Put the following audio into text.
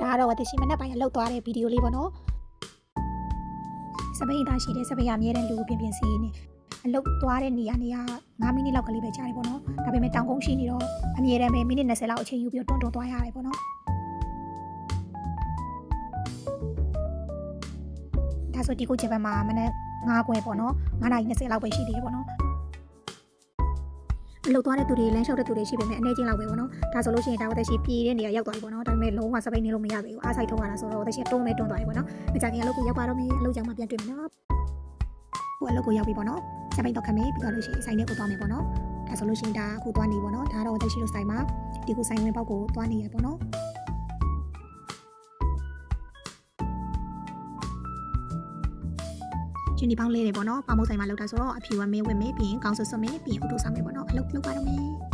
ဒါကတော့私မနေ့ပိုင်းလောက်သွားတဲ့ဗီဒီယိုလေးပေါ့နော်စပိန်သားရှိတဲ့စပိန်အမြဲတမ်းလူကိုပြင်စီးနေအလုတ်သွားတဲ့နေရာ9မိနစ်လောက်ကလေးပဲကြာတယ်ပေါ့နော်ဒါပေမဲ့တောင်ကုန်းရှိနေတော့အမြဲတမ်းပဲမိနစ်20လောက်အချိန်ယူပြီးတွန်းသွားရတယ်ပေါ့နော်ဒါဆိုဒီကိုဂျပန်မှာမနေ့9ခွဲပေါ့နော်9:20လောက်ပဲရှိသေးတယ်ပေါ့နော်အလုတ်သွားတဲ့သူတွေလမ်းလျှောက်တဲ့သူတွေရှိပေမဲ့အနေချင်းလောက်ပဲပေါ့နော်ဒါဆိုလို့ရှိရင်ဒါ私ပြည်တဲ့နေရာရောက်သွားပြီပေါ့နော်ဒါပေမဲ့လုံးဝစပိန်နေလို့မရသေးဘူးအားဆိုင်ထုတ်ရတာဆိုတော့私တွန်းသွားပြီပေါ့နော်မကြခင်အလုတ်ကိုရောက်ပါတော့မယ်အလုတ်ကြောင့်မှပြန်တွေ့မယ်နော်ဟိုအလုတ်ကိုရောက်ပြီပေါ့နော်စပိန်တော့ခမေးပြီးတော့လို့ရှိရင်ဆိုင်ထဲကိုသွားမယ်ပေါ့နော်ဒါဆိုလို့ရှိရင်ဒါအခုသွားနေပေါ့နော်ဒါတော့私တို့ဆိုင်မှာဒီကိုဆိုင်ဝင်ပေါက်ကိုသွားနေရပေါ့နော်ယူနီပေါင်းလေးတွေပေါ့နော်ပေါမုတ်ဆိုင်မှာလောက်တာဆိုတော့အဖြူဝမဲဝဲမဲပြီးရင်ကောင်းဆွဆွမဲပြီးရင်ဥထုဆောင်မဲပေါ့နော်အလုတ်လောက်ပါတော့မယ်